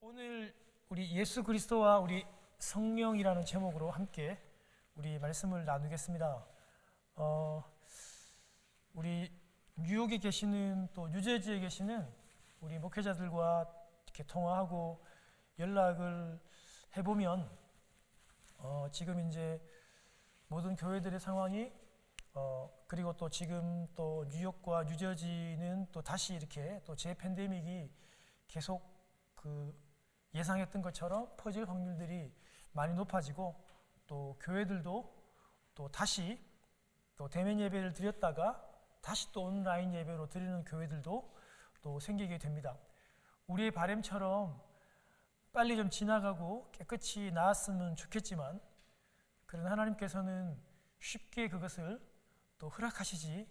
오늘 우리 예수 그리스도와 우리 성령이라는 제목으로 함께 우리 말씀을 나누겠습니다. 우리 뉴욕에 계시는 또 뉴저지에 계시는 우리 목회자들과 이렇게 통화하고 연락을 해보면 지금 이제 모든 교회들의 상황이 그리고 또 지금 또 뉴욕과 뉴저지는 또 다시 이렇게 또 재팬데믹이 계속 예상했던 것처럼 퍼질 확률들이 많이 높아지고 또 교회들도 또 다시 또 대면 예배를 드렸다가 다시 또 온라인 예배로 드리는 교회들도 또 생기게 됩니다. 우리의 바람처럼 빨리 좀 지나가고 깨끗이 나았으면 좋겠지만 그런 하나님께서는 쉽게 그것을 또 허락하시지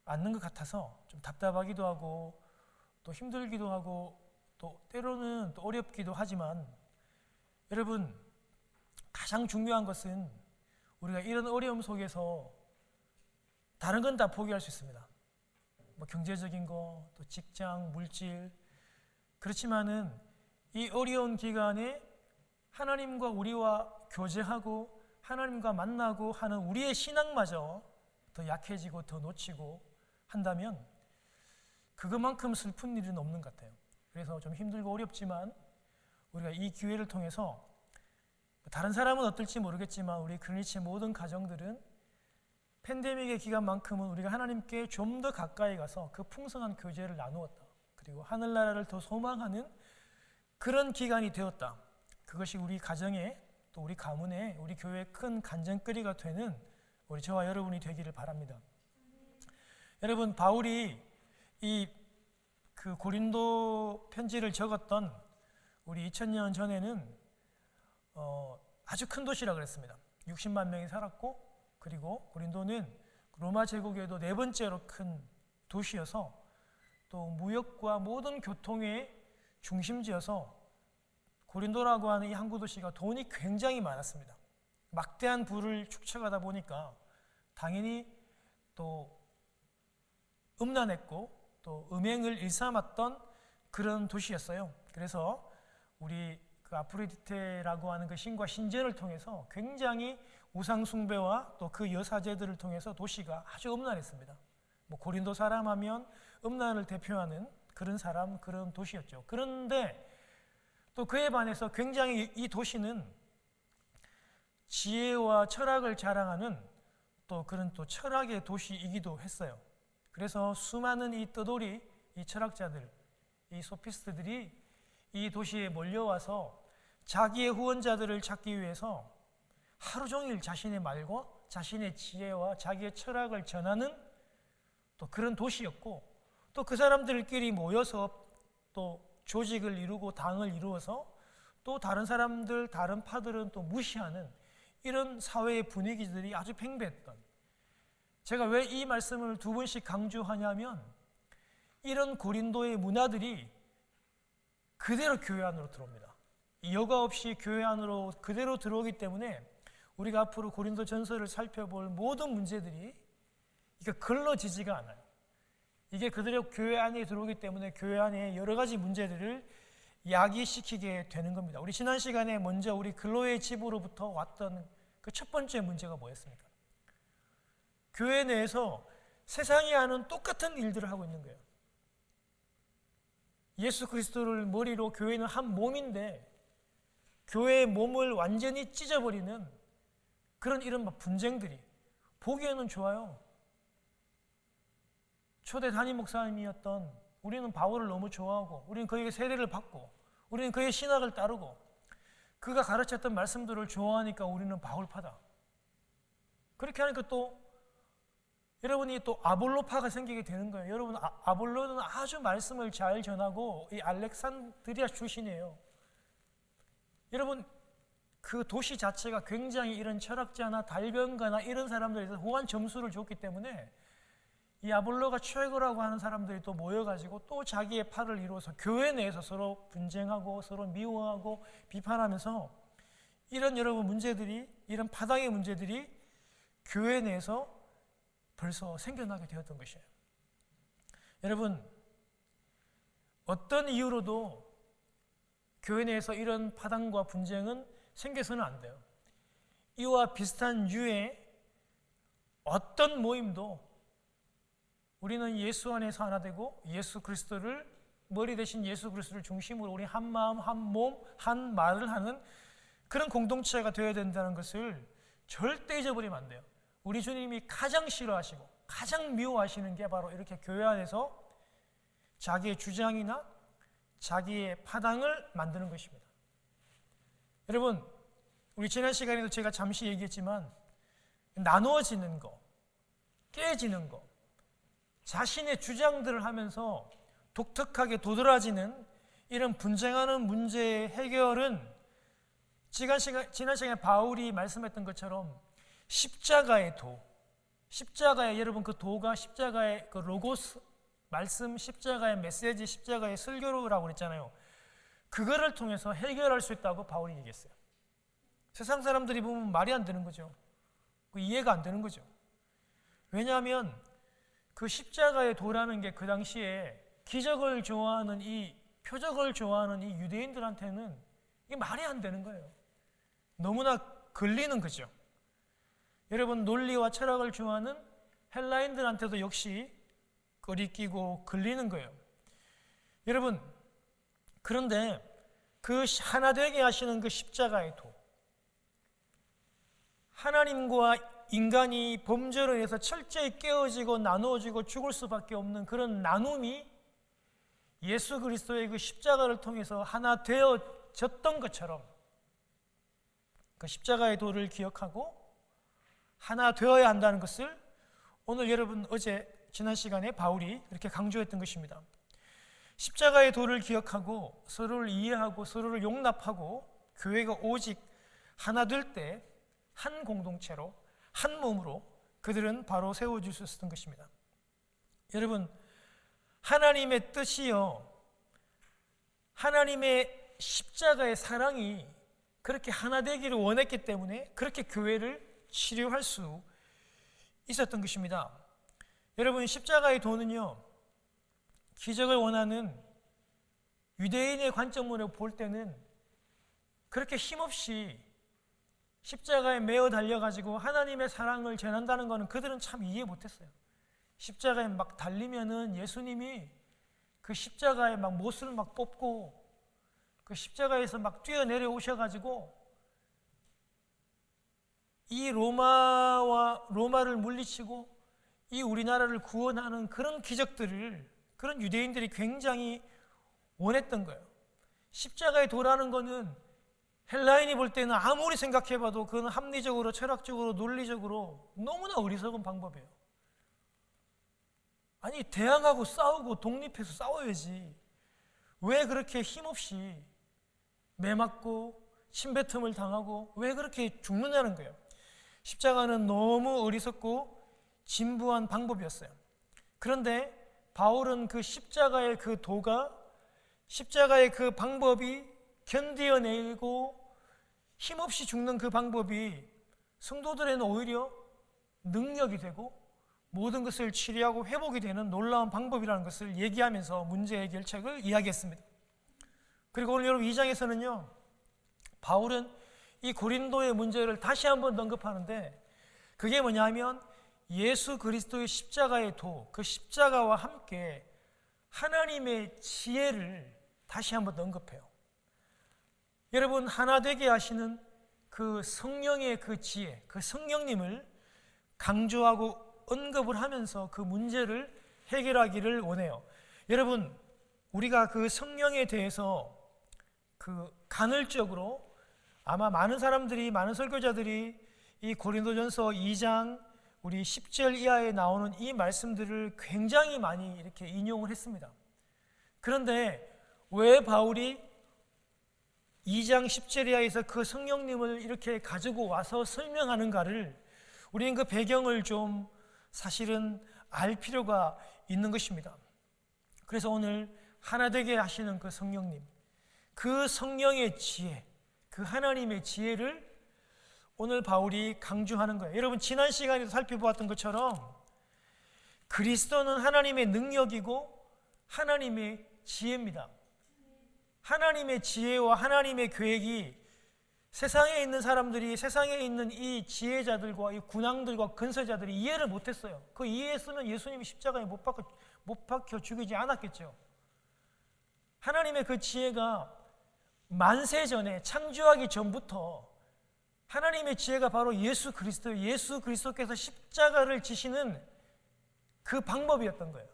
않는 것 같아서 좀 답답하기도 하고 또 힘들기도 하고 또 때로는 또 어렵기도 하지만 여러분, 가장 중요한 것은 우리가 이런 어려움 속에서 다른 건 다 포기할 수 있습니다. 뭐 경제적인 거, 또 직장, 물질. 그렇지만은 이 어려운 기간에 하나님과 우리와 교제하고 하나님과 만나고 하는 우리의 신앙마저 더 약해지고 더 놓치고 한다면 그것만큼 슬픈 일은 없는 것 같아요. 그래서 좀 힘들고 어렵지만 우리가 이 기회를 통해서 다른 사람은 어떨지 모르겠지만 우리 그리스도의 모든 가정들은 팬데믹의 기간만큼은 우리가 하나님께 좀 더 가까이 가서 그 풍성한 교제를 나누었다. 그리고 하늘나라를 더 소망하는 그런 기간이 되었다. 그것이 우리 가정에 또 우리 가문에 우리 교회의 큰 간증거리가 되는 우리 저와 여러분이 되기를 바랍니다. 여러분, 바울이 이 고린도 편지를 적었던 우리 2000년 전에는 아주 큰 도시라 그랬습니다. 60만 명이 살았고 그리고 고린도는 로마 제국에도 네 번째로 큰 도시여서 또 무역과 모든 교통의 중심지여서 고린도라고 하는 이 항구 도시가 돈이 굉장히 많았습니다. 막대한 부를 축적하다 보니까 당연히 또 음란했고 또 음행을 일삼았던 그런 도시였어요. 그래서 우리 아프로디테라고 하는 그 신과 신전을 통해서 굉장히 우상 숭배와 또 그 여사제들을 통해서 도시가 아주 음란했습니다. 뭐 고린도 사람 하면 음란을 대표하는 그런 사람, 그런 도시였죠. 그런데 또 그에 반해서 굉장히 이 도시는 지혜와 철학을 자랑하는 또 그런 또 철학의 도시이기도 했어요. 그래서 수많은 이 떠돌이, 이 철학자들, 이 소피스트들이 이 도시에 몰려와서 자기의 후원자들을 찾기 위해서 하루 종일 자신의 말과 자신의 지혜와 자기의 철학을 전하는 또 그런 도시였고 또 그 사람들끼리 모여서 또 조직을 이루고 당을 이루어서 또 다른 사람들, 다른 파들은 또 무시하는 이런 사회의 분위기들이 아주 팽배했던, 제가 왜 이 말씀을 두 번씩 강조하냐면 이런 고린도의 문화들이 그대로 교회 안으로 들어옵니다. 여과 없이 교회 안으로 그대로 들어오기 때문에 우리가 앞으로 고린도 전서를 살펴볼 모든 문제들이 이게 걸러지지가 않아요. 이게 그대로 교회 안에 들어오기 때문에 교회 안에 여러 가지 문제들을 야기시키게 되는 겁니다. 우리 지난 시간에 먼저 우리 글로의 집으로부터 왔던 그 첫 번째 문제가 뭐였습니까? 교회 내에서 세상이 하는 똑같은 일들을 하고 있는 거예요. 예수 그리스도를 머리로 교회는 한 몸인데 교회의 몸을 완전히 찢어버리는 그런 이런 분쟁들이 보기에는 좋아요. 초대 담임 목사님이었던 우리는 바울을 너무 좋아하고 우리는 그에게 세례를 받고 우리는 그의 신학을 따르고 그가 가르쳤던 말씀들을 좋아하니까 우리는 바울파다. 그렇게 하니까 또 여러분이 또 아볼로파가 생기게 되는 거예요. 여러분, 아볼로는 아주 말씀을 잘 전하고 이 알렉산드리아 출신이에요. 여러분, 그 도시 자체가 굉장히 이런 철학자나 달변가나 이런 사람들에서 후한 점수를 줬기 때문에 이 아볼로가 최고라고 하는 사람들이 또 모여가지고 또 자기의 팔을 이루어서 교회 내에서 서로 분쟁하고 서로 미워하고 비판하면서 이런 여러분 문제들이, 이런 파당의 문제들이 교회 내에서 벌써 생겨나게 되었던 것이에요. 여러분, 어떤 이유로도 교회 내에서 이런 파당과 분쟁은 생겨서는 안 돼요. 이와 비슷한 유의 어떤 모임도 우리는 예수 안에서 하나 되고 예수 그리스도를 머리 대신 예수 그리스도를 중심으로 우리 한 마음 한 몸 한 말을 하는 그런 공동체가 되어야 된다는 것을 절대 잊어버리면 안 돼요. 우리 주님이 가장 싫어하시고 가장 미워하시는 게 바로 이렇게 교회 안에서 자기의 주장이나 자기의 파당을 만드는 것입니다. 여러분, 우리 지난 시간에도 제가 잠시 얘기했지만 나누어지는 거, 깨지는 거, 자신의 주장들을 하면서 독특하게 도드라지는 이런 분쟁하는 문제의 해결은 지난 시간에 바울이 말씀했던 것처럼 십자가의 도, 십자가의 여러분 그 도가 십자가의 그 로고스 말씀, 십자가의 메시지, 십자가의 설교라고 그랬잖아요. 그거를 통해서 해결할 수 있다고 바울이 얘기했어요. 세상 사람들이 보면 말이 안 되는 거죠. 이해가 안 되는 거죠. 왜냐하면 그 십자가의 도라는 게 그 당시에 기적을 좋아하는 표적을 좋아하는 이 유대인들한테는 이게 말이 안 되는 거예요. 너무나 걸리는 거죠. 여러분, 논리와 철학을 좋아하는 헬라인들한테도 역시 거리끼고 걸리는 거예요. 여러분, 그런데 그 하나 되게 하시는 그 십자가의 도, 하나님과 인간이 범죄로 인해서 철저히 깨어지고 나누어지고 죽을 수밖에 없는 그런 나눔이 예수 그리스도의 그 십자가를 통해서 하나 되어졌던 것처럼 그 십자가의 도를 기억하고 하나 되어야 한다는 것을 오늘 여러분 지난 시간에 바울이 그렇게 강조했던 것입니다. 십자가의 도를 기억하고 서로를 이해하고 서로를 용납하고 교회가 오직 하나 될 때 한 공동체로 한 몸으로 그들은 바로 세워질 수 있었던 것입니다. 여러분, 하나님의 뜻이요, 하나님의 십자가의 사랑이 그렇게 하나 되기를 원했기 때문에 그렇게 교회를 치료할 수 있었던 것입니다. 여러분, 십자가의 도는요, 기적을 원하는 유대인의 관점으로 볼 때는 그렇게 힘없이 십자가에 매어 달려가지고 하나님의 사랑을 전한다는 것은 그들은 참 이해 못했어요. 십자가에 막 달리면은 예수님이 그 십자가에 막 못을 막 뽑고 그 십자가에서 막 뛰어내려 오셔가지고 이 로마를 물리치고 이 우리나라를 구원하는 그런 기적들을 그런 유대인들이 굉장히 원했던 거예요. 십자가에 도라는 거는 헬라인이 볼 때는 아무리 생각해봐도 그건 합리적으로 철학적으로 논리적으로 너무나 어리석은 방법이에요. 아니, 대항하고 싸우고 독립해서 싸워야지 왜 그렇게 힘없이 매맞고 침뱉음을 당하고 왜 그렇게 죽느냐는 거예요. 십자가는 너무 어리석고 진부한 방법이었어요. 그런데 바울은 그 십자가의 그 도가, 십자가의 그 방법이 견디어내고 힘없이 죽는 그 방법이 성도들에는 오히려 능력이 되고 모든 것을 치료하고 회복이 되는 놀라운 방법이라는 것을 얘기하면서 문제 해결책을 이야기했습니다. 그리고 오늘 여러분 2장에서는요, 바울은 이 고린도의 문제를 다시 한번 언급하는데 그게 뭐냐면 예수 그리스도의 십자가의 도, 그 십자가와 함께 하나님의 지혜를 다시 한번 언급해요. 여러분, 하나 되게 하시는 그 성령의 그 지혜, 그 성령님을 강조하고 언급을 하면서 그 문제를 해결하기를 원해요. 여러분, 우리가 그 성령에 대해서 그 간헐적으로 아마 많은 사람들이, 많은 설교자들이 이 고린도전서 2장 우리 10절 이하에 나오는 이 말씀들을 굉장히 많이 이렇게 인용을 했습니다. 그런데 왜 바울이 2장 10절 이하에서 그 성령님을 이렇게 가지고 와서 설명하는가를 우리는 그 배경을 좀 사실은 알 필요가 있는 것입니다. 그래서 오늘 하나 되게 하시는 그 성령님, 그 성령의 지혜, 그 하나님의 지혜를 오늘 바울이 강조하는 거예요. 여러분, 지난 시간에도 살펴보았던 것처럼 그리스도는 하나님의 능력이고 하나님의 지혜입니다. 하나님의 지혜와 하나님의 계획이 세상에 있는 사람들이, 세상에 있는 이 지혜자들과 이 군왕들과 근세자들이 이해를 못했어요. 그 이해했으면 예수님이 십자가에 못 박혀 죽이지 않았겠죠. 하나님의 그 지혜가 만세 전에, 창조하기 전부터 하나님의 지혜가 바로 예수 그리스도예요. 예수 그리스도께서 십자가를 지시는 그 방법이었던 거예요.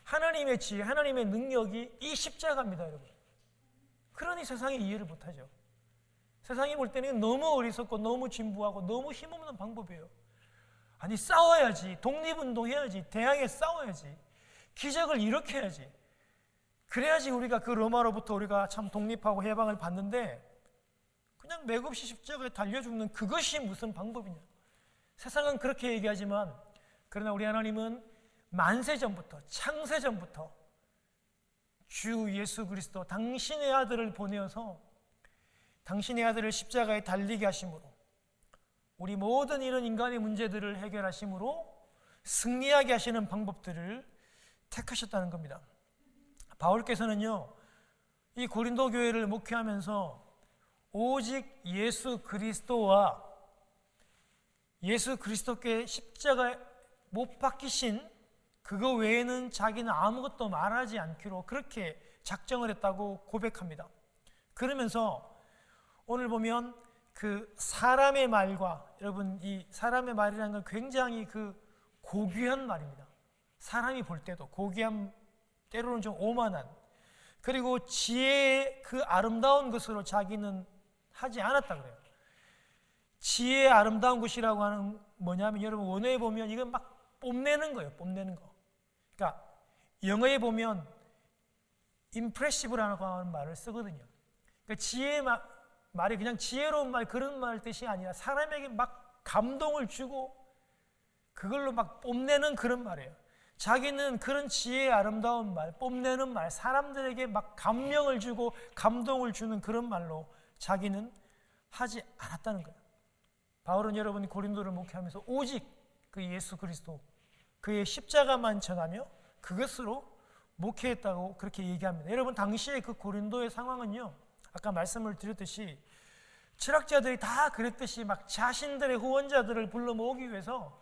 하나님의 지혜, 하나님의 능력이 이 십자가입니다, 여러분. 그러니 세상이 이해를 못하죠. 세상이 볼 때는 너무 어리석고 너무 진부하고 너무 힘없는 방법이에요. 아니, 싸워야지, 독립운동해야지, 대항해 싸워야지, 기적을 일으켜야지, 그래야지 우리가 그 로마로부터 우리가 참 독립하고 해방을 받는데, 그냥 맥없이 십자가에 달려 죽는 그것이 무슨 방법이냐. 세상은 그렇게 얘기하지만, 그러나 우리 하나님은 만세전부터, 창세전부터 주 예수 그리스도 당신의 아들을 보내어서 당신의 아들을 십자가에 달리게 하심으로 우리 모든 이런 인간의 문제들을 해결하심으로 승리하게 하시는 방법들을 택하셨다는 겁니다. 바울께서는요, 이 고린도 교회를 목회하면서 오직 예수 그리스도와 예수 그리스도께 십자가에 못 박히신 그거 외에는 자기는 아무것도 말하지 않기로 그렇게 작정을 했다고 고백합니다. 그러면서 오늘 보면 그 사람의 말과, 여러분 이 사람의 말이라는 건 굉장히 그 고귀한 말입니다. 사람이 볼 때도 고귀한, 때로는 좀 오만한, 그리고 지혜의 그 아름다운 것으로 자기는 하지 않았다 그래요. 지혜의 아름다운 것이라고 하는 뭐냐면, 여러분 원어에 보면 이건 막 뽐내는 거예요. 뽐내는 거. 그러니까 영어에 보면 impressive라고 하는 말을 쓰거든요. 그러니까 지혜의 말이 그냥 지혜로운 말, 그런 말 뜻이 아니라 사람에게 막 감동을 주고 그걸로 막 뽐내는 그런 말이에요. 자기는 그런 지혜의 아름다운 말, 뽐내는 말, 사람들에게 막 감명을 주고 감동을 주는 그런 말로 자기는 하지 않았다는 거예요. 바울은 여러분 고린도를 목회하면서 오직 그 예수 그리스도, 그의 십자가만 전하며 그것으로 목회했다고 그렇게 얘기합니다. 여러분 당시에 그 고린도의 상황은요, 아까 말씀을 드렸듯이 철학자들이 다 그랬듯이 막 자신들의 후원자들을 불러 모으기 위해서,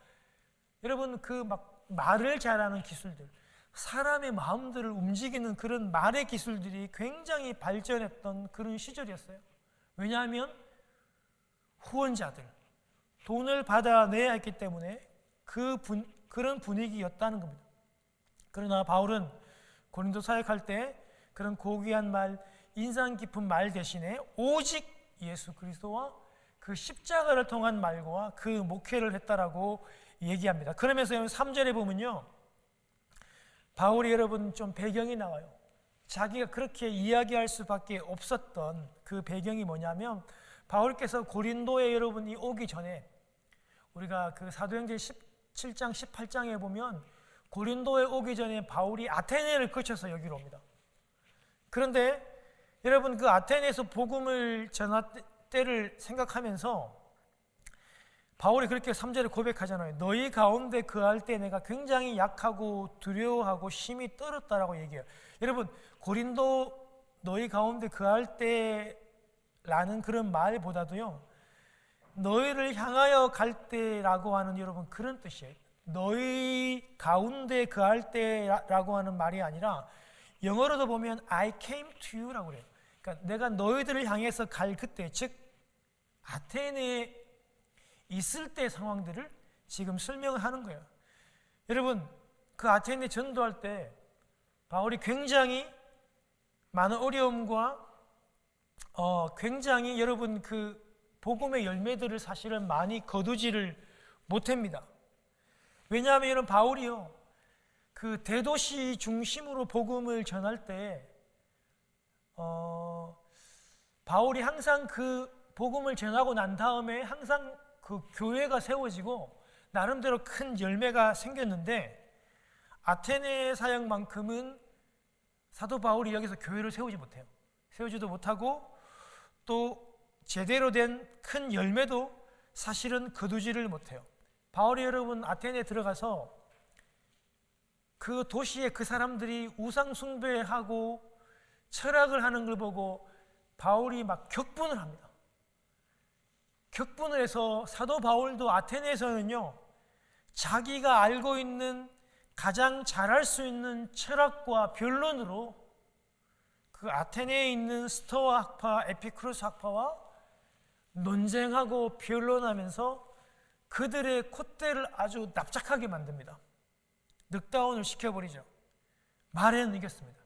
여러분 그 막 말을 잘하는 기술들, 사람의 마음들을 움직이는 그런 말의 기술들이 굉장히 발전했던 그런 시절이었어요. 왜냐하면 후원자들, 돈을 받아내야 했기 때문에 그런 분위기였다는 겁니다. 그러나 바울은 고린도 사역할 때 그런 고귀한 말, 인상 깊은 말 대신에 오직 예수 그리스도와 그 십자가를 통한 말과 그 목회를 했다라고 얘기합니다. 그러면서 3절에 보면요, 바울이 여러분 좀 배경이 나와요. 자기가 그렇게 이야기할 수밖에 없었던 그 배경이 뭐냐면, 바울께서 고린도에 여러분이 오기 전에, 우리가 그 사도행전 17장 18장에 보면 고린도에 오기 전에 바울이 아테네를 거쳐서 여기로 옵니다. 그런데 여러분 그 아테네에서 복음을 전할 때를 생각하면서 바울이 그렇게 3절에 고백하잖아요. 너희 가운데 거할 때 내가 굉장히 약하고 두려워하고 심히 떨었다라고 얘기해요. 여러분 고린도 너희 가운데 거할 때라는 그런 말보다도요, 너희를 향하여 갈 때라고 하는 여러분 그런 뜻이에요. 너희 가운데 거할 때라고 하는 말이 아니라 영어로도 보면 I came to you라고 그래요. 그러니까 내가 너희들을 향해서 갈 그때, 즉 아테네에 있을 때 상황들을 지금 설명을 하는 거예요. 여러분 그 아테네 전도할 때 바울이 굉장히 많은 어려움과 굉장히 여러분 그 복음의 열매들을 사실은 많이 거두지를 못합니다. 왜냐하면 여러분 바울이요, 그 대도시 중심으로 복음을 전할 때 바울이 항상 그 복음을 전하고 난 다음에 항상 그 교회가 세워지고 나름대로 큰 열매가 생겼는데, 아테네 사역만큼은 사도 바울이 여기서 교회를 세우지 못해요. 세우지도 못하고 또 제대로 된 큰 열매도 사실은 거두지를 못해요. 바울이 여러분 아테네에 들어가서 그 도시에 그 사람들이 우상 숭배하고 철학을 하는 걸 보고 바울이 막 격분을 합니다. 격분을 해서 사도 바울도 아테네에서는요, 자기가 알고 있는 가장 잘할 수 있는 철학과 변론으로 그 아테네에 있는 스토아 학파, 에피쿠로스 학파와 논쟁하고 변론하면서 그들의 콧대를 아주 납작하게 만듭니다. 늑다운을 시켜버리죠. 말에는 이겼습니다.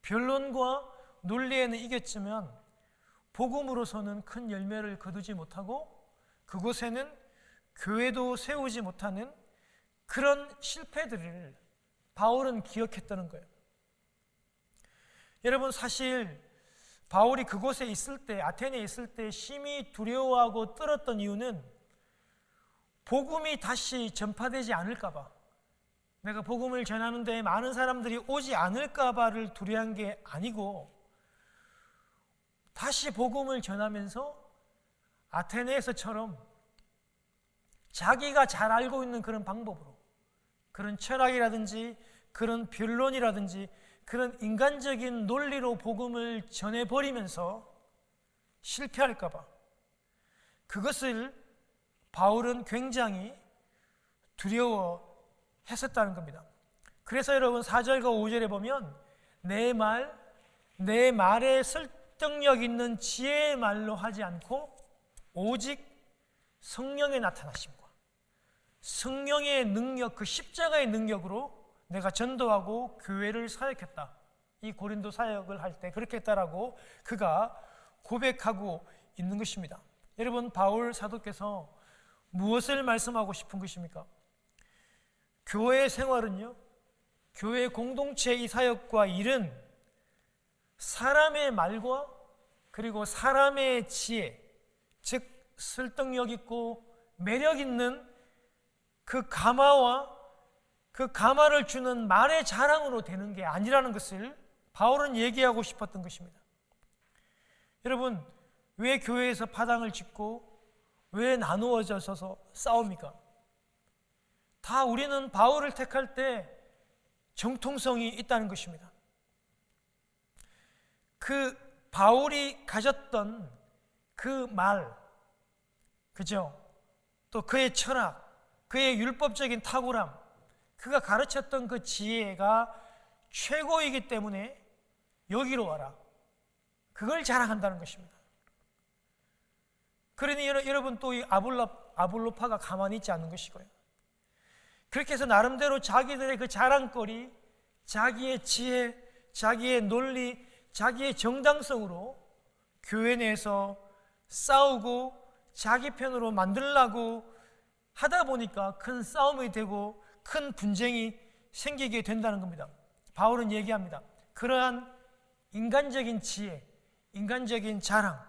변론과 논리에는 이겼지만 복음으로서는 큰 열매를 거두지 못하고 그곳에는 교회도 세우지 못하는 그런 실패들을 바울은 기억했다는 거예요. 여러분, 사실 바울이 그곳에 있을 때, 아테네에 있을 때 심히 두려워하고 떨었던 이유는 복음이 다시 전파되지 않을까 봐, 내가 복음을 전하는데 많은 사람들이 오지 않을까 봐를 두려워한 게 아니고, 다시 복음을 전하면서 아테네에서처럼 자기가 잘 알고 있는 그런 방법으로, 그런 철학이라든지 그런 변론이라든지 그런 인간적인 논리로 복음을 전해버리면서 실패할까 봐, 그것을 바울은 굉장히 두려워했었다는 겁니다. 그래서 여러분 4절과 5절에 보면 내 말에 설득력 있는 지혜의 말로 하지 않고 오직 성령의 나타나심과 성령의 능력, 그 십자가의 능력으로 내가 전도하고 교회를 사역했다. 이 고린도 사역을 할 때 그렇게 했다라고 그가 고백하고 있는 것입니다. 여러분, 바울 사도께서 무엇을 말씀하고 싶은 것입니까? 교회 생활은요, 교회 공동체의 이 사역과 일은 사람의 말과 그리고 사람의 지혜, 즉 설득력 있고 매력 있는 그 가마와 그 가마를 주는 말의 자랑으로 되는 게 아니라는 것을 바울은 얘기하고 싶었던 것입니다. 여러분, 왜 교회에서 파당을 짓고 왜 나누어져서 싸웁니까? 다 우리는 바울을 택할 때 정통성이 있다는 것입니다. 그 바울이 가졌던 그 말, 그죠? 또 그의 철학, 그의 율법적인 탁월함, 그가 가르쳤던 그 지혜가 최고이기 때문에 여기로 와라, 그걸 자랑한다는 것입니다. 그러니 여러분, 또 이 아볼로파가 가만히 있지 않는 것이고요, 그렇게 해서 나름대로 자기들의 그 자랑거리, 자기의 지혜, 자기의 논리, 자기의 정당성으로 교회 내에서 싸우고 자기 편으로 만들려고 하다 보니까 큰 싸움이 되고 큰 분쟁이 생기게 된다는 겁니다. 바울은 얘기합니다. 그러한 인간적인 지혜, 인간적인 자랑,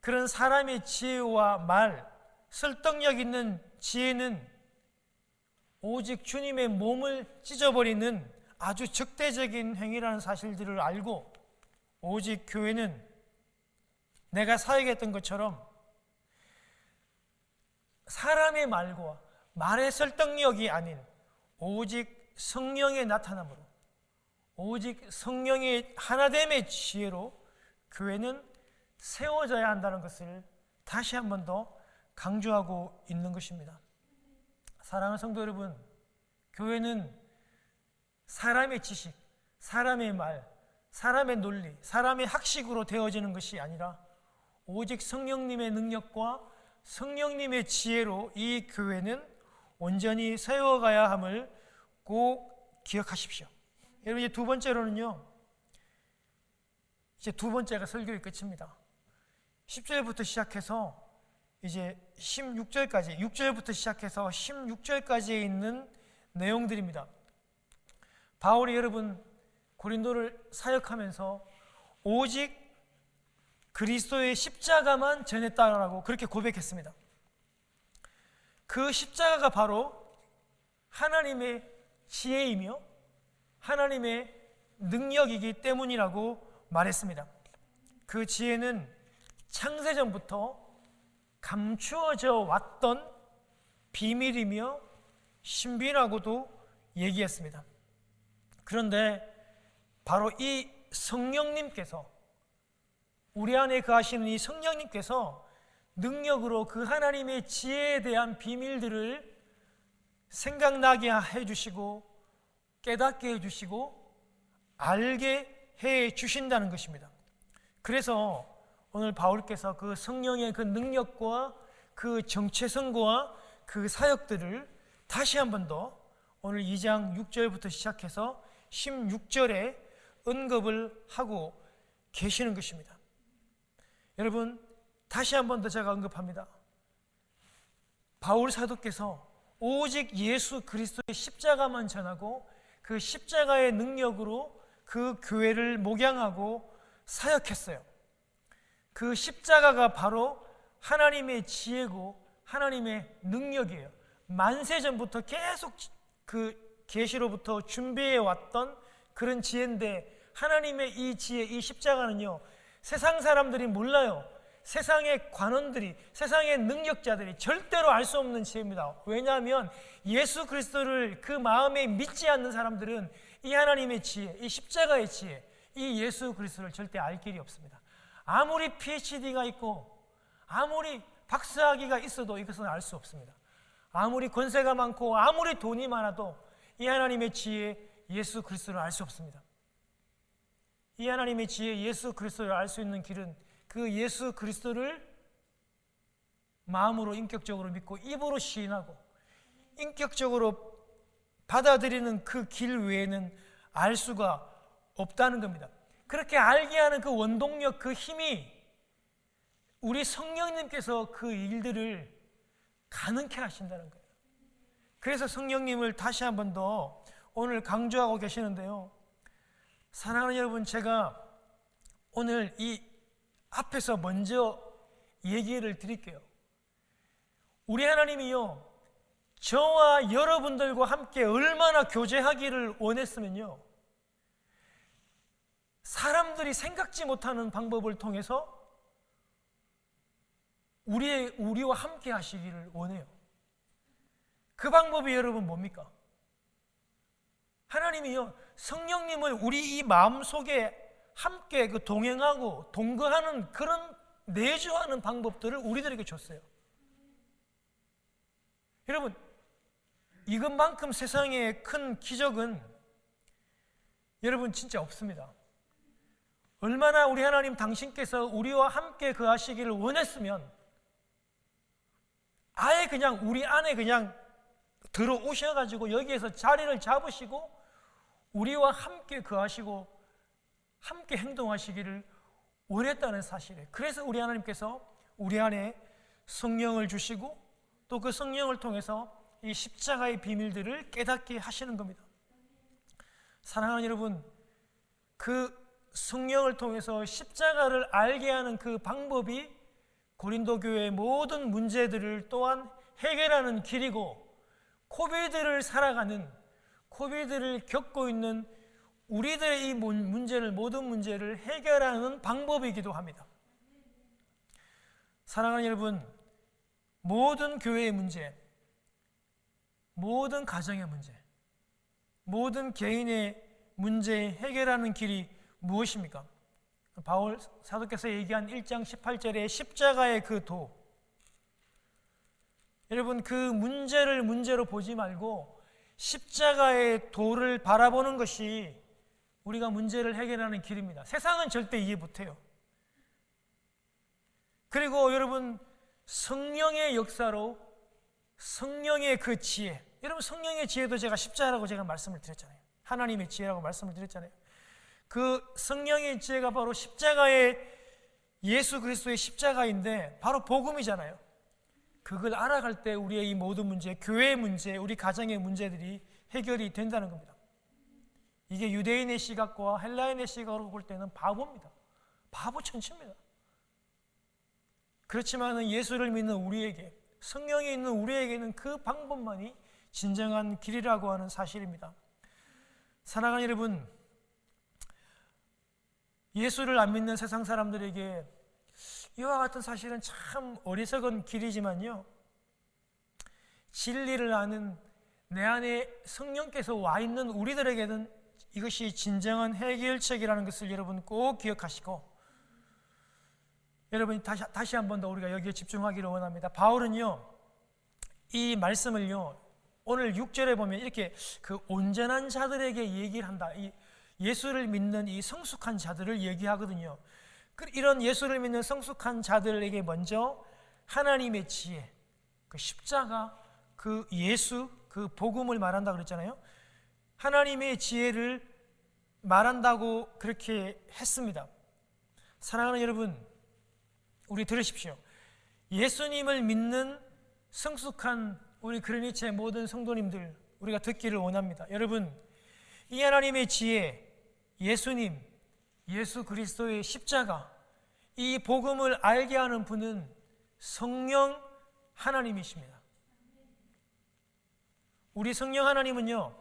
그런 사람의 지혜와 말, 설득력 있는 지혜는 오직 주님의 몸을 찢어버리는 아주 적대적인 행위라는 사실들을 알고, 오직 교회는 내가 사역했던 것처럼 사람의 말과 말의 설득력이 아닌 오직 성령의 나타남으로, 오직 성령의 하나됨의 지혜로 교회는 세워져야 한다는 것을 다시 한 번 더 강조하고 있는 것입니다. 사랑하는 성도 여러분, 교회는 사람의 지식, 사람의 말, 사람의 논리, 사람의 학식으로 되어지는 것이 아니라 오직 성령님의 능력과 성령님의 지혜로 이 교회는 온전히 세워가야 함을 꼭 기억하십시오. 여러분, 이제 두 번째로는요, 이제 두 번째가 설교의 끝입니다. 10절부터 시작해서 이제 16절까지, 6절부터 시작해서 16절까지에 있는 내용들입니다. 바울이 여러분 고린도를 사역하면서 오직 그리스도의 십자가만 전했다라고 그렇게 고백했습니다. 그 십자가가 바로 하나님의 지혜이며 하나님의 능력이기 때문이라고 말했습니다. 그 지혜는 창세전부터 감추어져 왔던 비밀이며 신비라고도 얘기했습니다. 그런데 바로 이 성령님께서, 우리 안에 거하시는 이 성령님께서 능력으로 그 하나님의 지혜에 대한 비밀들을 생각나게 해주시고 깨닫게 해주시고 알게 해주신다는 것입니다. 그래서 오늘 바울께서 그 성령의 그 능력과 그 정체성과 그 사역들을 다시 한 번 더 오늘 2장 6절부터 시작해서 16절에 언급을 하고 계시는 것입니다. 여러분, 다시 한 번 더 제가 언급합니다. 바울 사도께서 오직 예수 그리스도의 십자가만 전하고 그 십자가의 능력으로 그 교회를 목양하고 사역했어요. 그 십자가가 바로 하나님의 지혜고 하나님의 능력이에요. 만세전부터 계속 그 계시로부터 준비해 왔던 그런 지혜인데, 하나님의 이 지혜, 이 십자가는요, 세상 사람들이 몰라요. 세상의 관원들이, 세상의 능력자들이 절대로 알 수 없는 지혜입니다. 왜냐하면 예수 그리스도를 그 마음에 믿지 않는 사람들은 이 하나님의 지혜, 이 십자가의 지혜, 이 예수 그리스도를 절대 알 길이 없습니다. 아무리 PhD가 있고 아무리 박사학위가 있어도 이것은 알 수 없습니다. 아무리 권세가 많고 아무리 돈이 많아도 이 하나님의 지혜, 예수 그리스도를 알 수 없습니다. 이 하나님의 지혜, 예수 그리스도를 알 수 있는 길은 그 예수 그리스도를 마음으로 인격적으로 믿고 입으로 시인하고 인격적으로 받아들이는 그 길 외에는 알 수가 없다는 겁니다. 그렇게 알게 하는 그 원동력, 그 힘이 우리 성령님께서 그 일들을 가능케 하신다는 거예요. 그래서 성령님을 다시 한 번 더 오늘 강조하고 계시는데요. 사랑하는 여러분, 제가 오늘 이 앞에서 먼저 얘기를 드릴게요. 우리 하나님이요, 저와 여러분들과 함께 얼마나 교제하기를 원했으면요, 사람들이 생각지 못하는 방법을 통해서 우리와 함께 하시기를 원해요. 그 방법이 여러분 뭡니까? 하나님이요, 성령님을 우리 이 마음속에 함께 그 동행하고 동거하는 그런 내주하는 방법들을 우리들에게 줬어요. 여러분, 이것만큼 세상에 큰 기적은 여러분 진짜 없습니다. 얼마나 우리 하나님 당신께서 우리와 함께 거하시기를 원했으면 아예 그냥 우리 안에 그냥 들어오셔가지고 여기에서 자리를 잡으시고 우리와 함께 거하시고 함께 행동하시기를 원했다는 사실이에요. 그래서 우리 하나님께서 우리 안에 성령을 주시고 또 그 성령을 통해서 이 십자가의 비밀들을 깨닫게 하시는 겁니다. 사랑하는 여러분, 그 성령을 통해서 십자가를 알게 하는 그 방법이 고린도 교회의 모든 문제들을 또한 해결하는 길이고, 코비드를 살아가는, 코비드를 겪고 있는 우리들의 이 문제를, 모든 문제를 해결하는 방법이기도 합니다. 사랑하는 여러분, 모든 교회의 문제, 모든 가정의 문제, 모든 개인의 문제 해결하는 길이 무엇입니까? 바울 사도께서 얘기한 1장 18절의 십자가의 그 도, 여러분, 그 문제를 문제로 보지 말고 십자가의 도를 바라보는 것이 우리가 문제를 해결하는 길입니다. 세상은 절대 이해 못해요. 그리고 여러분, 성령의 역사로 성령의 그 지혜, 여러분 성령의 지혜도 제가 십자가라고 제가 말씀을 드렸잖아요. 하나님의 지혜라고 말씀을 드렸잖아요. 그 성령의 지혜가 바로 십자가의, 예수 그리스도의 십자가인데 바로 복음이잖아요. 그걸 알아갈 때 우리의 이 모든 문제, 교회의 문제, 우리 가정의 문제들이 해결이 된다는 겁니다. 이게 유대인의 시각과 헬라인의 시각으로 볼 때는 바보입니다. 바보 천치입니다. 그렇지만 예수를 믿는 우리에게, 성령이 있는 우리에게는 그 방법만이 진정한 길이라고 하는 사실입니다. 사랑하는 여러분, 예수를 안 믿는 세상 사람들에게 이와 같은 사실은 참 어리석은 길이지만요, 진리를 아는 내 안에 성령께서 와 있는 우리들에게는 이것이 진정한 해결책이라는 것을 여러분 꼭 기억하시고, 여러분 다시 한 번 더 우리가 여기에 집중하기를 원합니다. 바울은요, 이 말씀을요, 오늘 6절에 보면 이렇게 그 온전한 자들에게 얘기를 한다. 이 예수를 믿는 이 성숙한 자들을 얘기하거든요. 이런 예수를 믿는 성숙한 자들에게 먼저 하나님의 지혜, 그 십자가, 그 예수, 그 복음을 말한다 그랬잖아요. 하나님의 지혜를 말한다고 그렇게 했습니다. 사랑하는 여러분, 우리 들으십시오. 예수님을 믿는 성숙한 우리 그레니체의 모든 성도님들, 우리가 듣기를 원합니다. 여러분, 이 하나님의 지혜, 예수님, 예수 그리스도의 십자가, 이 복음을 알게 하는 분은 성령 하나님이십니다. 우리 성령 하나님은요,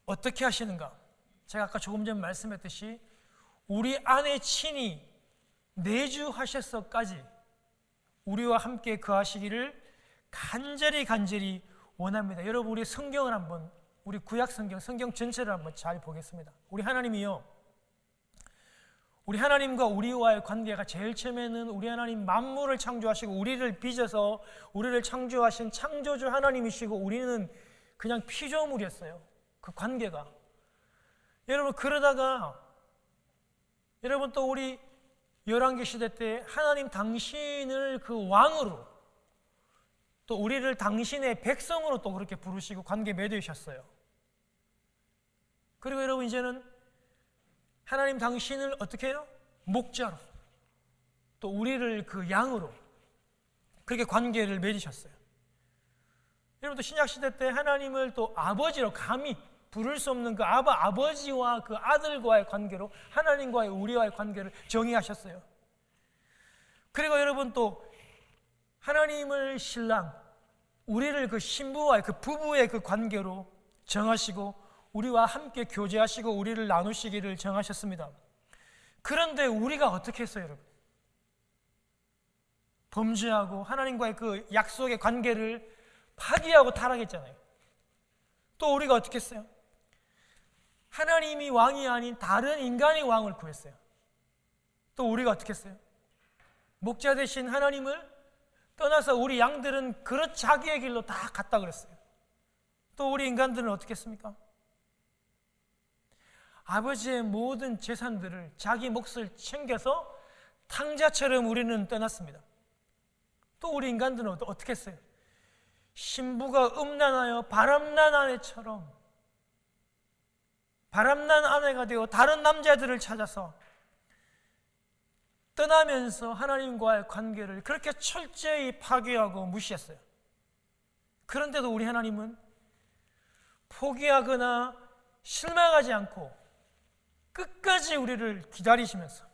어떻게 하시는가? 제가 아까 조금 전 말씀했듯이 우리 안에 친히 내주하셔서까지 우리와 함께 거하시기를 간절히 원합니다. 여러분, 우리 성경을 한번, 우리 구약 성경 전체를 한번 잘 보겠습니다. 우리 하나님이요, 우리 하나님과 우리와의 관계가 제일 처음에는 우리 하나님 만물을 창조하시고 우리를 빚어서 우리를 창조하신 창조주 하나님이시고 우리는 그냥 피조물이었어요. 그 관계가. 여러분, 그러다가 여러분 또 우리 열왕기 시대 때 하나님 당신을 그 왕으로, 또 우리를 당신의 백성으로 또 그렇게 부르시고 관계 맺으셨어요. 그리고 여러분, 이제는 하나님 당신을 어떻게 해요? 목자로, 또 우리를 그 양으로 그렇게 관계를 맺으셨어요. 여러분, 또 신약 시대 때 하나님을 또 아버지로 감히 부를 수 없는 그 아버지와 그 아들과의 관계로 하나님과의 우리와의 관계를 정의하셨어요. 그리고 여러분, 또 하나님을 신랑, 우리를 그 신부와의 그 부부의 그 관계로 정하시고 우리와 함께 교제하시고 우리를 나누시기를 정하셨습니다. 그런데 우리가 어떻게 했어요, 여러분? 범죄하고 하나님과의 그 약속의 관계를 파기하고 타락했잖아요. 또 우리가 어떻게 했어요? 하나님이 왕이 아닌 다른 인간이 왕을 구했어요. 또 우리가 어떻게 했어요? 목자 되신 하나님을 떠나서 우리 양들은 그릇 자기의 길로 다 갔다 그랬어요. 또 우리 인간들은 어떻게 했습니까? 아버지의 모든 재산들을 자기 몫을 챙겨서 탕자처럼 우리는 떠났습니다. 또 우리 인간들은 어떻게 했어요? 신부가 음란하여 바람난 아내처럼 바람난 아내가 되어 다른 남자들을 찾아서 떠나면서 하나님과의 관계를 그렇게 철저히 파괴하고 무시했어요. 그런데도 우리 하나님은 포기하거나 실망하지 않고 끝까지 우리를 기다리시면서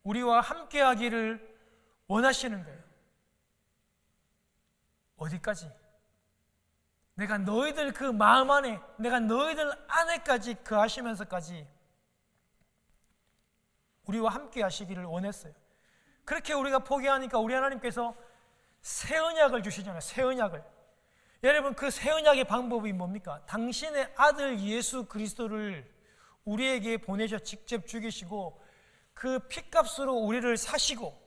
우리와 함께하기를 원하시는 거예요. 어디까지? 내가 너희들 그 마음 안에, 내가 너희들 안에까지 거하시면서까지 우리와 함께 하시기를 원했어요. 그렇게 우리가 포기하니까 우리 하나님께서 새 언약을 주시잖아요. 새 언약을. 여러분, 그 새 언약의 방법이 뭡니까? 당신의 아들 예수 그리스도를 우리에게 보내셔 직접 죽이시고 그 핏값으로 우리를 사시고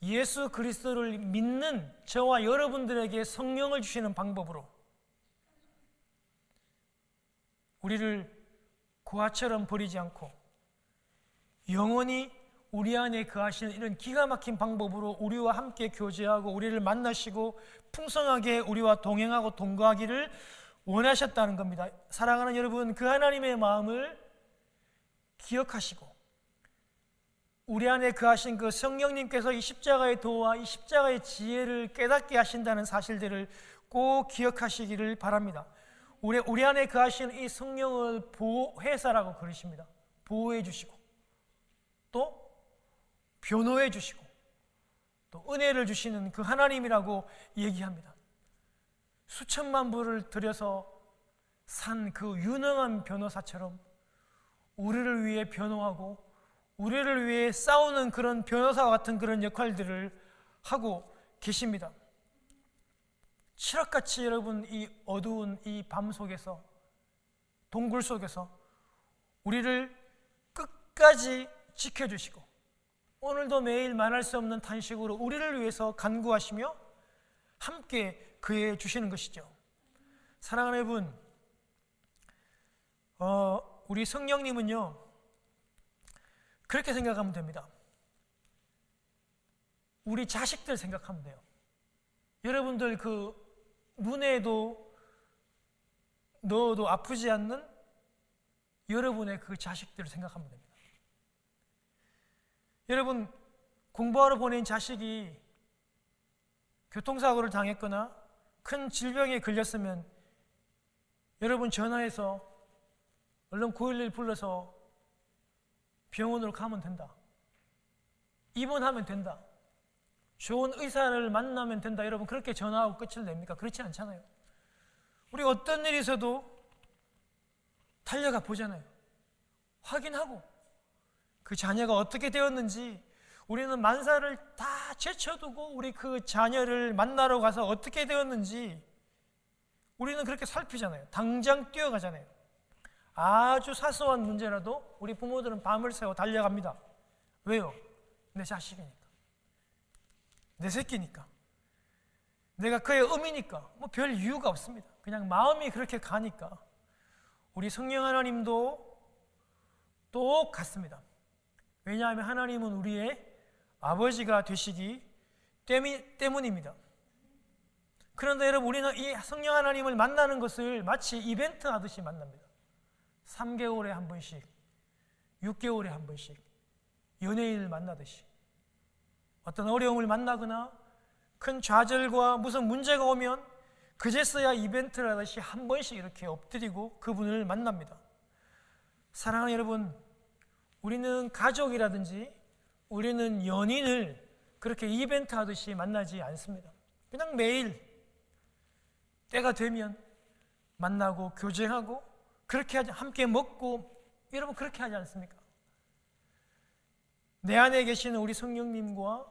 예수 그리스도를 믿는 저와 여러분들에게 성령을 주시는 방법으로 우리를 고아처럼 버리지 않고 영원히 우리 안에 거하시는 이런 기가 막힌 방법으로 우리와 함께 교제하고 우리를 만나시고 풍성하게 우리와 동행하고 동거하기를 원하셨다는 겁니다. 사랑하는 여러분, 그 하나님의 마음을 기억하시고 우리 안에 거하신 그 성령님께서 이 십자가의 도와 이 십자가의 지혜를 깨닫게 하신다는 사실들을 꼭 기억하시기를 바랍니다. 우리 안에 거하신 이 성령을 보혜사라고 그러십니다. 보호해 주시고 또 변호해 주시고 또 은혜를 주시는 그 하나님이라고 얘기합니다. 수천만 불을 들여서 산 그 유능한 변호사처럼 우리를 위해 변호하고 우리를 위해 싸우는 그런 변호사와 같은 그런 역할들을 하고 계십니다. 칠흑같이 여러분 이 어두운 이 밤 속에서 동굴 속에서 우리를 끝까지 지켜주시고 오늘도 매일 말할 수 없는 탄식으로 우리를 위해서 간구하시며 함께 그해 주시는 것이죠. 사랑하는 여러분, 우리 성령님은요 그렇게 생각하면 됩니다. 우리 자식들 생각하면 돼요. 여러분들 그 눈에도 넣어도 아프지 않는 여러분의 그 자식들을 생각하면 됩니다. 여러분, 공부하러 보낸 자식이 교통사고를 당했거나 큰 질병에 걸렸으면 여러분 전화해서 얼른 911 불러서 병원으로 가면 된다. 입원하면 된다. 좋은 의사를 만나면 된다. 여러분 그렇게 전화하고 끝을 냅니까? 그렇지 않잖아요. 우리 어떤 일이 있어도 달려가 보잖아요. 확인하고 그 자녀가 어떻게 되었는지 우리는 만사를 다 제쳐두고 우리 그 자녀를 만나러 가서 어떻게 되었는지 우리는 그렇게 살피잖아요. 당장 뛰어가잖아요. 아주 사소한 문제라도 우리 부모들은 밤을 새워 달려갑니다. 왜요? 내 자식이니까, 내 새끼니까, 내가 그의 음이니까, 뭐 별 이유가 없습니다. 그냥 마음이 그렇게 가니까. 우리 성령 하나님도 똑같습니다. 왜냐하면 하나님은 우리의 아버지가 되시기 때문입니다. 그런데 여러분, 우리는 이 성령 하나님을 만나는 것을 마치 이벤트 하듯이 만납니다. 3개월에 한 번씩, 6개월에 한 번씩 연예인을 만나듯이 어떤 어려움을 만나거나 큰 좌절과 무슨 문제가 오면 그제서야 이벤트를 하듯이 한 번씩 이렇게 엎드리고 그분을 만납니다. 사랑하는 여러분, 우리는 가족이라든지 우리는 연인을 그렇게 이벤트 하듯이 만나지 않습니다. 그냥 매일 때가 되면 만나고 교제하고 그렇게 함께 먹고, 여러분 그렇게 하지 않습니까? 내 안에 계시는 우리 성령님과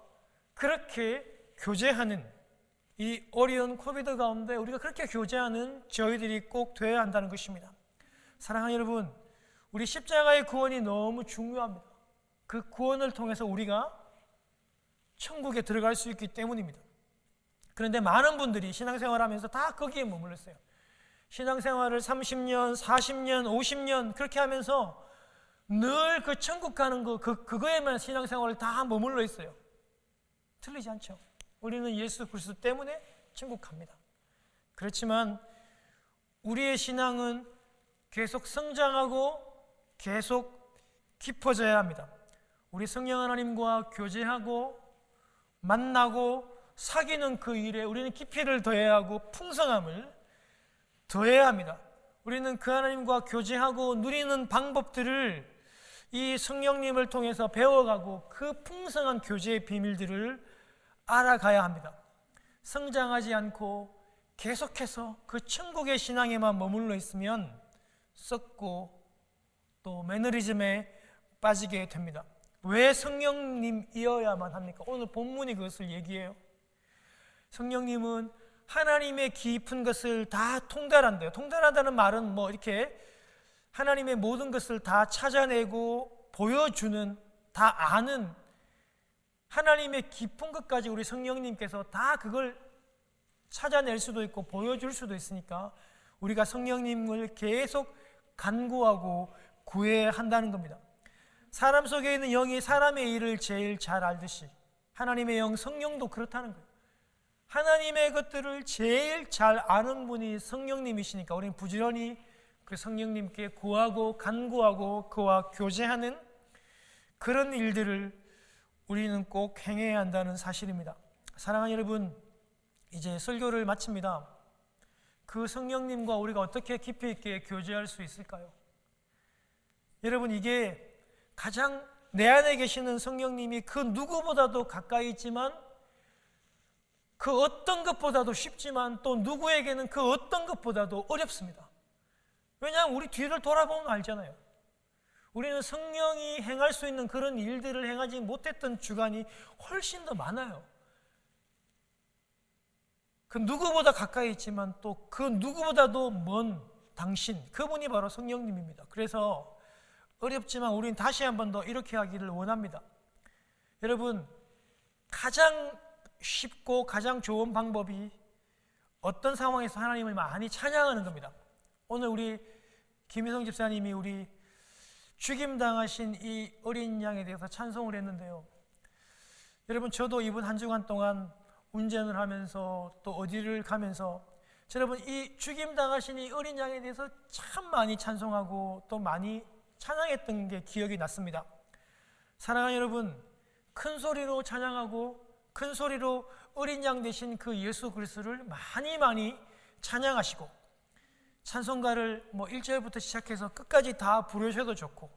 그렇게 교제하는 이 어려운 코비드 가운데 우리가 그렇게 교제하는 저희들이 꼭 되어야 한다는 것입니다. 사랑하는 여러분, 우리 십자가의 구원이 너무 중요합니다. 그 구원을 통해서 우리가 천국에 들어갈 수 있기 때문입니다. 그런데 많은 분들이 신앙생활하면서 다 거기에 머물러 있어요. 신앙생활을 30년, 40년, 50년 그렇게 하면서 늘 그 천국 가는 거 그거에만 신앙생활을 다 머물러 있어요. 틀리지 않죠. 우리는 예수 그리스도 때문에 천국 갑니다. 그렇지만 우리의 신앙은 계속 성장하고 계속 깊어져야 합니다. 우리 성령 하나님과 교제하고 만나고 사귀는 그 일에 우리는 깊이를 더해야 하고 풍성함을 더해야 합니다. 우리는 그 하나님과 교제하고 누리는 방법들을 이 성령님을 통해서 배워가고 그 풍성한 교제의 비밀들을 알아가야 합니다. 성장하지 않고 계속해서 그 천국의 신앙에만 머물러 있으면 썩고 또 매너리즘에 빠지게 됩니다. 왜 성령님이어야만 합니까? 오늘 본문이 그것을 얘기해요. 성령님은 하나님의 깊은 것을 다 통달한대요. 통달한다는 말은 뭐 이렇게 하나님의 모든 것을 다 찾아내고 보여주는, 다 아는 하나님의 깊은 것까지 우리 성령님께서 다 그걸 찾아낼 수도 있고 보여줄 수도 있으니까 우리가 성령님을 계속 간구하고 구해야 한다는 겁니다. 사람 속에 있는 영이 사람의 일을 제일 잘 알듯이 하나님의 영 성령도 그렇다는 거예요. 하나님의 것들을 제일 잘 아는 분이 성령님이시니까 우리는 부지런히 그 성령님께 구하고 간구하고 그와 교제하는 그런 일들을 우리는 꼭 행해야 한다는 사실입니다. 사랑하는 여러분, 이제 설교를 마칩니다. 그 성령님과 우리가 어떻게 깊이 있게 교제할 수 있을까요? 여러분, 이게 가장 내 안에 계시는 성령님이 그 누구보다도 가까이 있지만 그 어떤 것보다도 쉽지만 또 누구에게는 그 어떤 것보다도 어렵습니다. 왜냐하면 우리 뒤를 돌아보면 알잖아요. 우리는 성령이 행할 수 있는 그런 일들을 행하지 못했던 주간이 훨씬 더 많아요. 그 누구보다 가까이 있지만 또 그 누구보다도 먼 당신, 그분이 바로 성령님입니다. 그래서 어렵지만 우리는 다시 한 번 더 이렇게 하기를 원합니다. 여러분, 가장 쉽고 가장 좋은 방법이 어떤 상황에서 하나님을 많이 찬양하는 겁니다. 오늘 우리 김희성 집사님이 우리 죽임당하신 이 어린 양에 대해서 찬송을 했는데요. 여러분, 저도 이번 한 주간 동안 운전을 하면서 또 어디를 가면서 여러분, 이 죽임당하신 이 어린 양에 대해서 참 많이 찬송하고 또 많이 찬양했던 게 기억이 났습니다. 사랑하는 여러분, 큰 소리로 찬양하고 큰 소리로 어린 양 되신 그 예수 그리스도를 많이 찬양하시고, 찬송가를 1절부터 시작해서 끝까지 다 부르셔도 좋고,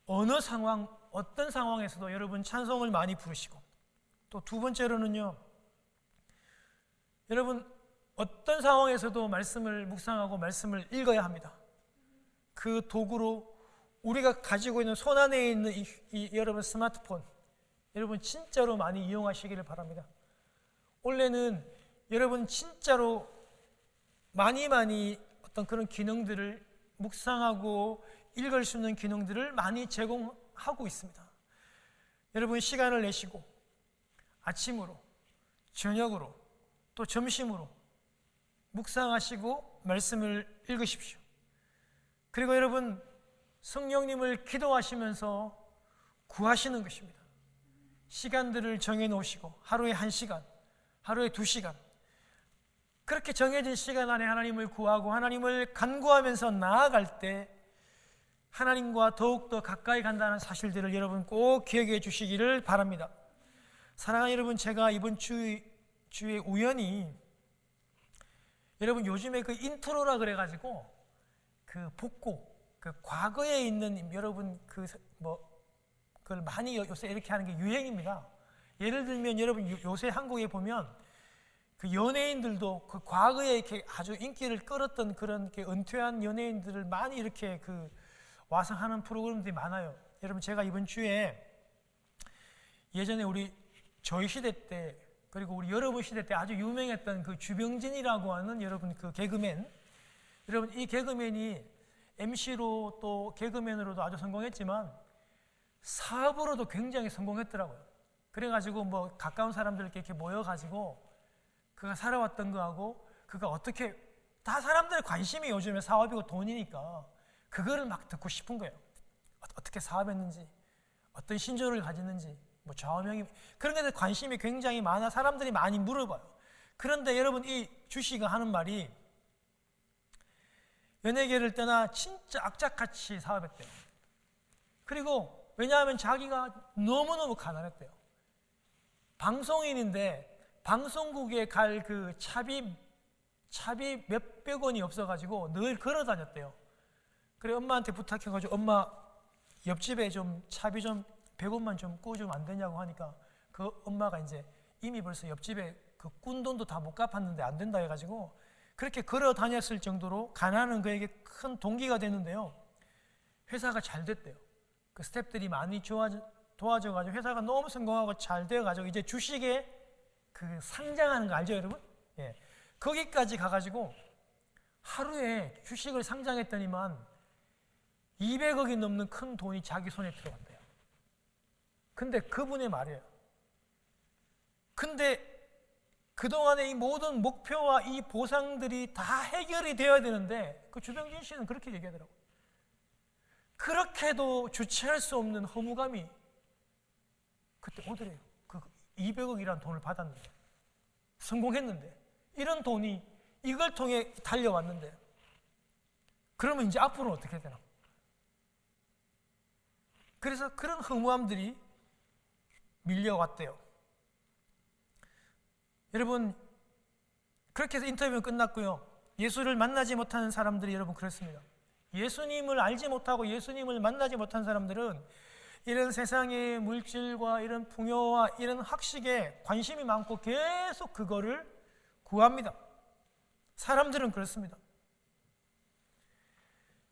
어느 상황, 어떤 상황에서도 여러분 찬송을 많이 부르시고, 또 두 번째로는요, 여러분 어떤 상황에서도 말씀을 묵상하고 말씀을 읽어야 합니다. 그 도구로 우리가 가지고 있는 손 안에 있는 이 여러분 스마트폰, 여러분 진짜로 많이 이용하시기를 바랍니다. 원래는 여러분 진짜로 많이 어떤 그런 기능들을 묵상하고 읽을 수 있는 기능들을 많이 제공하고 있습니다. 여러분 시간을 내시고 아침으로, 저녁으로, 또 점심으로 묵상하시고 말씀을 읽으십시오. 그리고 여러분 성령님을 기도하시면서 구하시는 것입니다. 시간들을 정해 놓으시고 하루에 1시간, 하루에 2시간, 그렇게 정해진 시간 안에 하나님을 구하고 하나님을 간구하면서 나아갈 때 하나님과 더욱더 가까이 간다는 사실들을 여러분 꼭 기억해 주시기를 바랍니다. 사랑하는 여러분, 제가 이번 주에 우연히 여러분 요즘에 그 인트로라 그래가지고 그 복고, 그 과거에 있는 여러분 그걸 많이 요새 이렇게 하는 게 유행입니다. 예를 들면 여러분 요새 한국에 보면 그 연예인들도 그 과거에 이렇게 아주 인기를 끌었던 그런 이렇게 은퇴한 연예인들을 많이 이렇게 그 와서 하는 프로그램들이 많아요. 여러분 제가 이번 주에 예전에 우리 저희 시대 때 그리고 우리 여러분 시대 때 아주 유명했던 그 주병진이라고 하는 여러분 그 개그맨, 여러분 이 개그맨이 MC로 또 개그맨으로도 아주 성공했지만 사업으로도 굉장히 성공했더라고요. 그래가지고 뭐 가까운 사람들 이렇게 모여가지고 그가 살아왔던 거하고 그가 어떻게, 다 사람들의 관심이 요즘에 사업이고 돈이니까 그거를 막 듣고 싶은 거예요. 어떻게 사업했는지, 어떤 신조를 가졌는지, 뭐 좌우명이, 그런 것에 관심이 굉장히 많아 사람들이 많이 물어봐요. 그런데 여러분 이 주씨가 하는 말이 연예계를 떠나 진짜 악착같이 사업했대요. 그리고 왜냐하면 자기가 너무너무 가난했대요. 방송인인데 방송국에 갈 그 차비 몇백 원이 없어가지고 늘 걸어 다녔대요. 그래 엄마한테 부탁해가지고 엄마 옆집에 좀 차비 좀 100원만 좀 꿔주면 안 되냐고 하니까 그 엄마가 이제 이미 벌써 옆집에 그 꾼 돈도 다 못 갚았는데 안 된다 해가지고 그렇게 걸어 다녔을 정도로 가난은 그에게 큰 동기가 됐는데요. 회사가 잘 됐대요. 그 스태프들이 많이 도와줘가지고 회사가 너무 성공하고 잘 되어가지고 이제 주식에 그 상장하는 거 알죠, 여러분? 예. 거기까지 가가지고 하루에 주식을 상장했더니만 200억이 넘는 큰 돈이 자기 손에 들어간대요. 근데 그분의 말이에요. 근데 그동안의 이 모든 목표와 이 보상들이 다 해결이 되어야 되는데 그 주병진 씨는 그렇게 얘기하더라고요. 그렇게도 주체할 수 없는 허무감이 그때 오더래요. 그 200억이라는 돈을 받았는데, 성공했는데, 이런 돈이 이걸 통해 달려왔는데, 그러면 이제 앞으로는 어떻게 되나? 그래서 그런 허무함들이 밀려왔대요. 여러분, 그렇게 해서 인터뷰는 끝났고요. 예수를 만나지 못하는 사람들이 여러분 그렇습니다. 예수님을 알지 못하고 예수님을 만나지 못한 사람들은 이런 세상의 물질과 이런 풍요와 이런 학식에 관심이 많고 계속 그거를 구합니다. 사람들은 그렇습니다.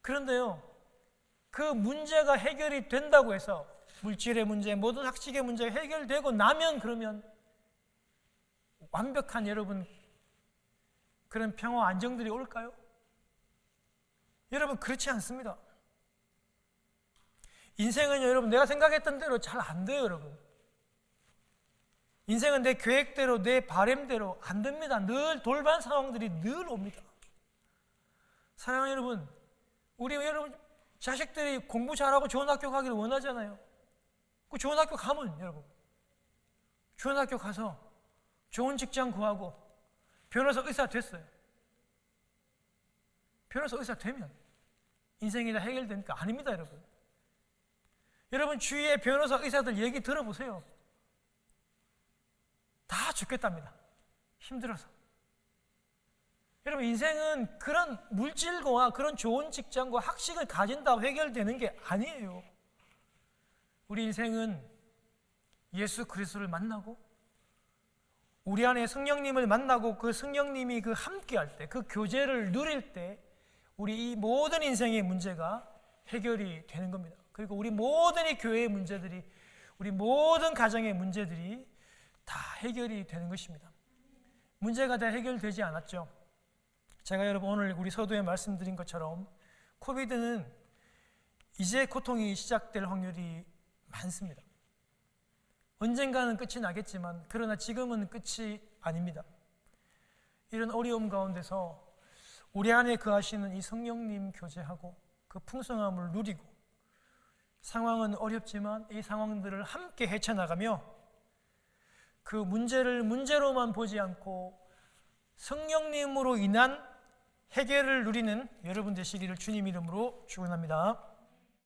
그런데요, 그 문제가 해결이 된다고 해서 물질의 문제, 모든 학식의 문제가 해결되고 나면 그러면 완벽한 여러분 그런 평화 안정들이 올까요? 여러분, 그렇지 않습니다. 인생은 여러분, 내가 생각했던 대로 잘 안 돼요, 여러분. 인생은 내 계획대로, 내 바램대로 안 됩니다. 늘 돌발 상황들이 늘 옵니다. 사랑하는 여러분, 우리 여러분 자식들이 공부 잘하고 좋은 학교 가기를 원하잖아요. 그 좋은 학교 가면 여러분, 좋은 학교 가서 좋은 직장 구하고 변호사, 의사 됐어요. 변호사, 의사 되면 인생이 다 해결됩니까? 아닙니다, 여러분. 여러분 주위의 변호사, 의사들 얘기 들어보세요. 다 죽겠답니다. 힘들어서. 여러분, 인생은 그런 물질과 그런 좋은 직장과 학식을 가진다고 해결되는 게 아니에요. 우리 인생은 예수 그리스도를 만나고 우리 안에 성령님을 만나고 그 성령님이 그 함께할 때, 그 교제를 누릴 때 우리 이 모든 인생의 문제가 해결이 되는 겁니다. 그리고 우리 모든 이 교회의 문제들이, 우리 모든 가정의 문제들이 다 해결이 되는 것입니다. 문제가 다 해결되지 않았죠. 제가 여러분 오늘 우리 서두에 말씀드린 것처럼 코비드는 이제 고통이 시작될 확률이 많습니다. 언젠가는 끝이 나겠지만 그러나 지금은 끝이 아닙니다. 이런 어려움 가운데서 우리 안에 거하시는 이 성령님 교제하고 그 풍성함을 누리고, 상황은 어렵지만 이 상황들을 함께 헤쳐나가며 그 문제를 문제로만 보지 않고 성령님으로 인한 해결을 누리는 여러분 되시기를 주님 이름으로 축원합니다.